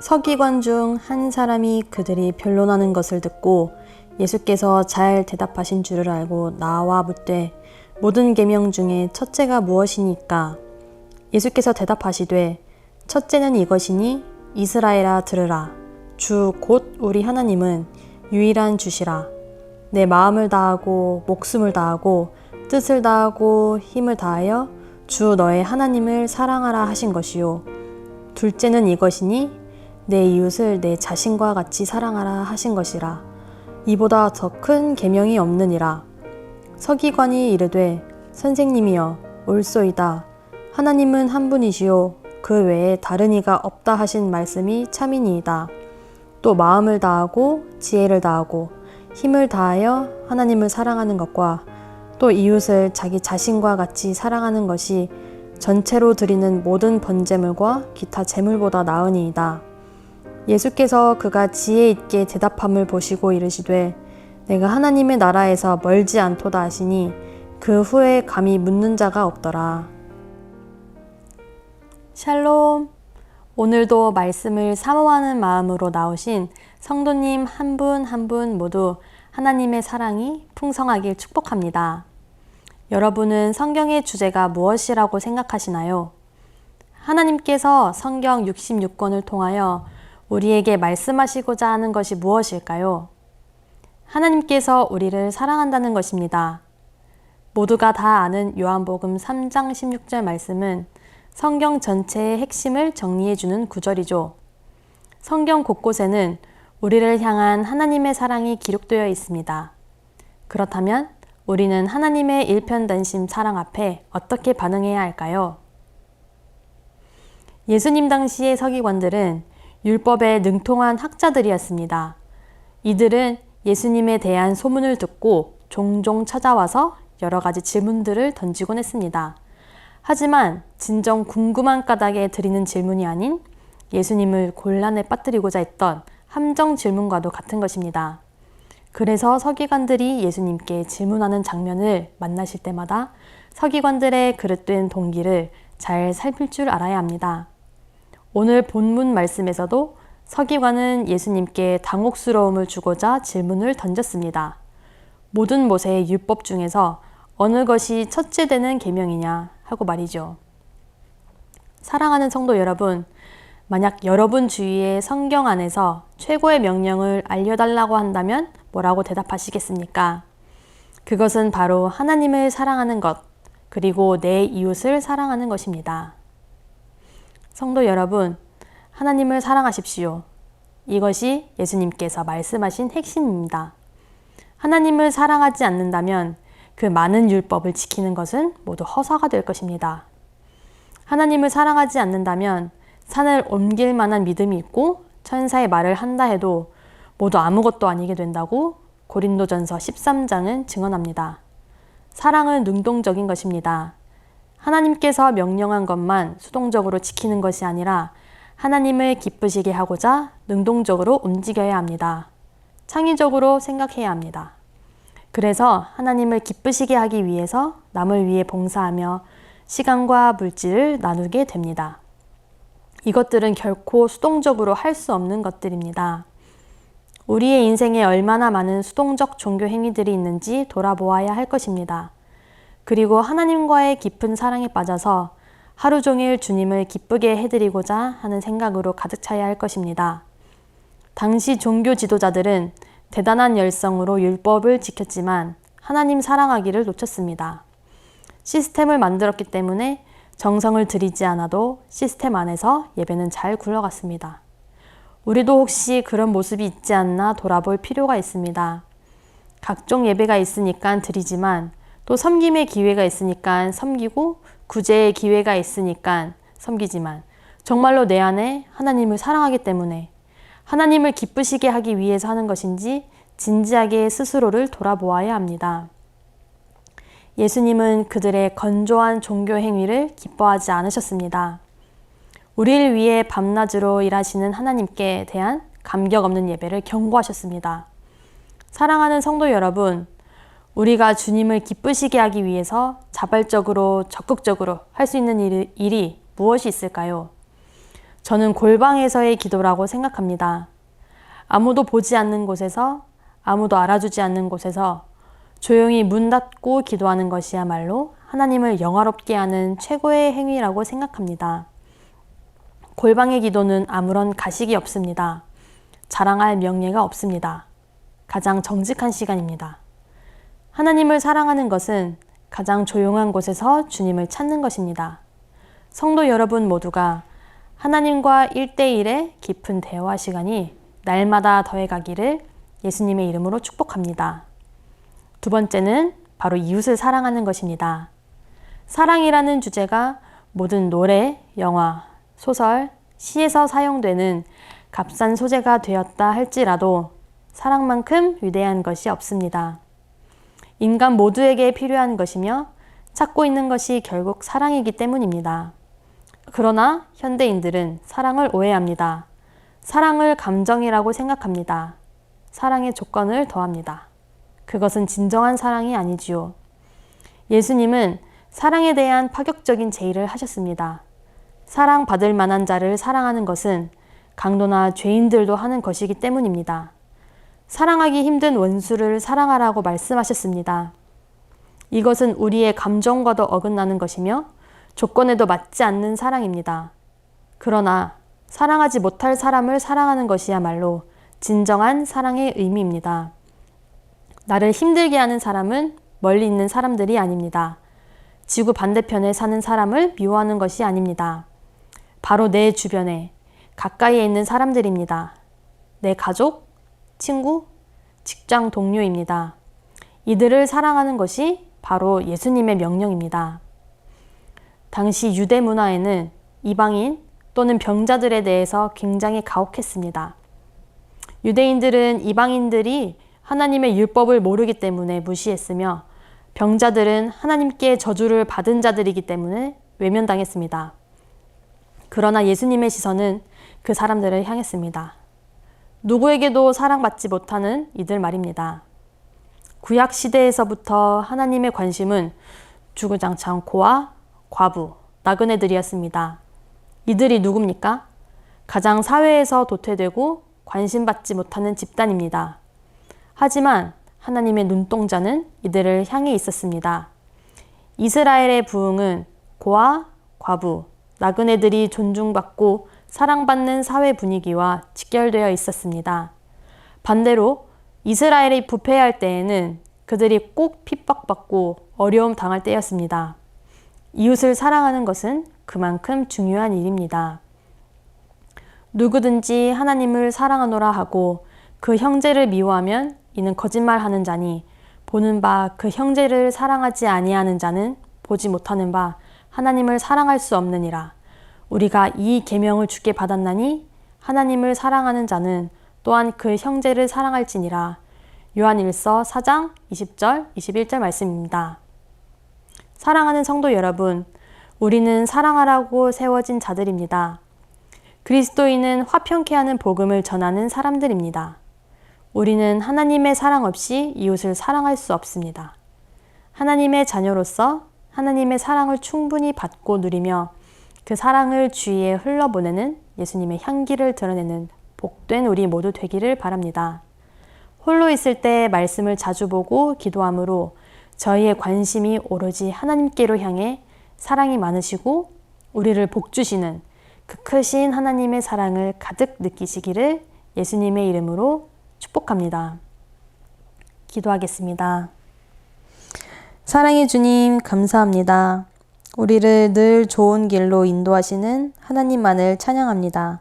서기관 중 한 사람이 그들이 변론하는 것을 듣고 예수께서 잘 대답하신 줄을 알고 나와 묻되 모든 계명 중에 첫째가 무엇이니까? 예수께서 대답하시되 첫째는 이것이니 이스라엘아 들으라. 주 곧 우리 하나님은 유일한 주시라. 내 마음을 다하고 목숨을 다하고 뜻을 다하고 힘을 다하여 주 너의 하나님을 사랑하라 하신 것이요. 둘째는 이것이니 내 이웃을 내 자신과 같이 사랑하라 하신 것이라. 이보다 더 큰 계명이 없느니라. 서기관이 이르되 선생님이여 옳소이다. 하나님은 한 분이시요 그 외에 다른 이가 없다 하신 말씀이 참이니이다. 또 마음을 다하고 지혜를 다하고 힘을 다하여 하나님을 사랑하는 것과 또 이웃을 자기 자신과 같이 사랑하는 것이 전체로 드리는 모든 번제물과 기타 제물보다 나으니이다. 예수께서 그가 지혜 있게 대답함을 보시고 이르시되 내가 하나님의 나라에서 멀지 않도다 하시니 그 후에 감히 묻는 자가 없더라. 샬롬. 오늘도 말씀을 사모하는 마음으로 나오신 성도님 한 분 한 분 모두 하나님의 사랑이 풍성하길 축복합니다. 여러분은 성경의 주제가 무엇이라고 생각하시나요? 하나님께서 성경 66권을 통하여 우리에게 말씀하시고자 하는 것이 무엇일까요? 하나님께서 우리를 사랑한다는 것입니다. 모두가 다 아는 요한복음 3장 16절 말씀은 성경 전체의 핵심을 정리해주는 구절이죠. 성경 곳곳에는 우리를 향한 하나님의 사랑이 기록되어 있습니다. 그렇다면 우리는 하나님의 일편단심 사랑 앞에 어떻게 반응해야 할까요? 예수님 당시의 서기관들은 율법에 능통한 학자들이었습니다. 이들은 예수님에 대한 소문을 듣고 종종 찾아와서 여러 가지 질문들을 던지곤 했습니다. 하지만 진정 궁금한 까닭에 드리는 질문이 아닌 예수님을 곤란에 빠뜨리고자 했던 함정 질문과도 같은 것입니다. 그래서 서기관들이 예수님께 질문하는 장면을 만나실 때마다 서기관들의 그릇된 동기를 잘 살필 줄 알아야 합니다. 오늘 본문 말씀에서도 서기관은 예수님께 당혹스러움을 주고자 질문을 던졌습니다. 모든 모세의 율법 중에서 어느 것이 첫째 되는 계명이냐 하고 말이죠. 사랑하는 성도 여러분, 만약 여러분 주위에 성경 안에서 최고의 명령을 알려달라고 한다면 뭐라고 대답하시겠습니까? 그것은 바로 하나님을 사랑하는 것, 그리고 내 이웃을 사랑하는 것입니다. 성도 여러분, 하나님을 사랑하십시오. 이것이 예수님께서 말씀하신 핵심입니다. 하나님을 사랑하지 않는다면 그 많은 율법을 지키는 것은 모두 허사가 될 것입니다. 하나님을 사랑하지 않는다면 산을 옮길 만한 믿음이 있고 천사의 말을 한다 해도 모두 아무것도 아니게 된다고 고린도전서 13장은 증언합니다. 사랑은 능동적인 것입니다. 하나님께서 명령한 것만 수동적으로 지키는 것이 아니라 하나님을 기쁘시게 하고자 능동적으로 움직여야 합니다. 창의적으로 생각해야 합니다. 그래서 하나님을 기쁘시게 하기 위해서 남을 위해 봉사하며 시간과 물질을 나누게 됩니다. 이것들은 결코 수동적으로 할 수 없는 것들입니다. 우리의 인생에 얼마나 많은 수동적 종교 행위들이 있는지 돌아보아야 할 것입니다. 그리고 하나님과의 깊은 사랑에 빠져서 하루 종일 주님을 기쁘게 해드리고자 하는 생각으로 가득 차야 할 것입니다. 당시 종교 지도자들은 대단한 열성으로 율법을 지켰지만 하나님 사랑하기를 놓쳤습니다. 시스템을 만들었기 때문에 정성을 들이지 않아도 시스템 안에서 예배는 잘 굴러갔습니다. 우리도 혹시 그런 모습이 있지 않나 돌아볼 필요가 있습니다. 각종 예배가 있으니까 드리지만 또 섬김의 기회가 있으니까 섬기고 구제의 기회가 있으니까 섬기지만 정말로 내 안에 하나님을 사랑하기 때문에 하나님을 기쁘시게 하기 위해서 하는 것인지 진지하게 스스로를 돌아보아야 합니다. 예수님은 그들의 건조한 종교 행위를 기뻐하지 않으셨습니다. 우리를 위해 밤낮으로 일하시는 하나님께 대한 감격 없는 예배를 경고하셨습니다. 사랑하는 성도 여러분, 우리가 주님을 기쁘시게 하기 위해서 자발적으로 적극적으로 할 수 있는 일이 무엇이 있을까요? 저는 골방에서의 기도라고 생각합니다. 아무도 보지 않는 곳에서, 아무도 알아주지 않는 곳에서 조용히 문 닫고 기도하는 것이야말로 하나님을 영화롭게 하는 최고의 행위라고 생각합니다. 골방의 기도는 아무런 가식이 없습니다. 자랑할 명예가 없습니다. 가장 정직한 시간입니다. 하나님을 사랑하는 것은 가장 조용한 곳에서 주님을 찾는 것입니다. 성도 여러분 모두가 하나님과 1대1의 깊은 대화 시간이 날마다 더해가기를 예수님의 이름으로 축복합니다. 두 번째는 바로 이웃을 사랑하는 것입니다. 사랑이라는 주제가 모든 노래, 영화, 소설, 시에서 사용되는 값싼 소재가 되었다 할지라도 사랑만큼 위대한 것이 없습니다. 인간 모두에게 필요한 것이며 찾고 있는 것이 결국 사랑이기 때문입니다. 그러나 현대인들은 사랑을 오해합니다. 사랑을 감정이라고 생각합니다. 사랑의 조건을 더합니다. 그것은 진정한 사랑이 아니지요. 예수님은 사랑에 대한 파격적인 제의를 하셨습니다. 사랑받을 만한 자를 사랑하는 것은 강도나 죄인들도 하는 것이기 때문입니다. 사랑하기 힘든 원수를 사랑하라고 말씀하셨습니다. 이것은 우리의 감정과도 어긋나는 것이며 조건에도 맞지 않는 사랑입니다. 그러나 사랑하지 못할 사람을 사랑하는 것이야말로 진정한 사랑의 의미입니다. 나를 힘들게 하는 사람은 멀리 있는 사람들이 아닙니다. 지구 반대편에 사는 사람을 미워하는 것이 아닙니다. 바로 내 주변에 가까이에 있는 사람들입니다. 내 가족, 친구, 직장 동료입니다. 이들을 사랑하는 것이 바로 예수님의 명령입니다. 당시 유대 문화에는 이방인 또는 병자들에 대해서 굉장히 가혹했습니다. 유대인들은 이방인들이 하나님의 율법을 모르기 때문에 무시했으며 병자들은 하나님께 저주를 받은 자들이기 때문에 외면당했습니다. 그러나 예수님의 시선은 그 사람들을 향했습니다. 누구에게도 사랑받지 못하는 이들 말입니다. 구약 시대에서부터 하나님의 관심은 주구장창 고아, 과부, 나그네들이었습니다. 이들이 누굽니까? 가장 사회에서 도태되고 관심받지 못하는 집단입니다. 하지만 하나님의 눈동자는 이들을 향해 있었습니다. 이스라엘의 부흥은 고아, 과부, 나그네들이 존중받고 사랑받는 사회 분위기와 직결되어 있었습니다. 반대로 이스라엘이 부패할 때에는 그들이 꼭 핍박받고 어려움 당할 때였습니다. 이웃을 사랑하는 것은 그만큼 중요한 일입니다. 누구든지 하나님을 사랑하노라 하고 그 형제를 미워하면 이는 거짓말하는 자니 보는 바 그 형제를 사랑하지 아니하는 자는 보지 못하는 바 하나님을 사랑할 수 없느니라. 우리가 이 계명을 주께 받았나니 하나님을 사랑하는 자는 또한 그 형제를 사랑할지니라. 요한일서 4장 20절 21절 말씀입니다. 사랑하는 성도 여러분, 우리는 사랑하라고 세워진 자들입니다. 그리스도인은 화평케 하는 복음을 전하는 사람들입니다. 우리는 하나님의 사랑 없이 이웃을 사랑할 수 없습니다. 하나님의 자녀로서 하나님의 사랑을 충분히 받고 누리며 그 사랑을 주위에 흘러보내는 예수님의 향기를 드러내는 복된 우리 모두 되기를 바랍니다. 홀로 있을 때 말씀을 자주 보고 기도함으로 저희의 관심이 오로지 하나님께로 향해 사랑이 많으시고 우리를 복주시는 그 크신 하나님의 사랑을 가득 느끼시기를 예수님의 이름으로 축복합니다. 기도하겠습니다. 사랑의 주님, 감사합니다. 우리를 늘 좋은 길로 인도하시는 하나님만을 찬양합니다.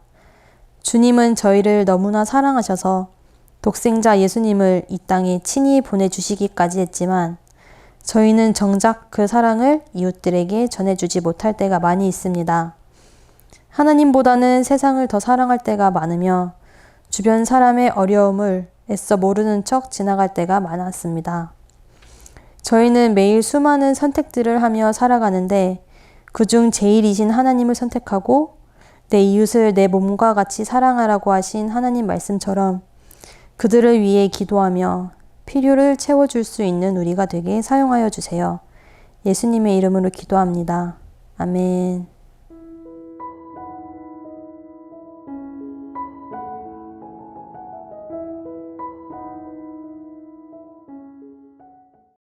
주님은 저희를 너무나 사랑하셔서 독생자 예수님을 이 땅에 친히 보내주시기까지 했지만 저희는 정작 그 사랑을 이웃들에게 전해주지 못할 때가 많이 있습니다. 하나님보다는 세상을 더 사랑할 때가 많으며 주변 사람의 어려움을 애써 모르는 척 지나갈 때가 많았습니다. 저희는 매일 수많은 선택들을 하며 살아가는데 그중 제일이신 하나님을 선택하고 내 이웃을 내 몸과 같이 사랑하라고 하신 하나님 말씀처럼 그들을 위해 기도하며 필요를 채워줄 수 있는 우리가 되게 사용하여 주세요. 예수님의 이름으로 기도합니다. 아멘.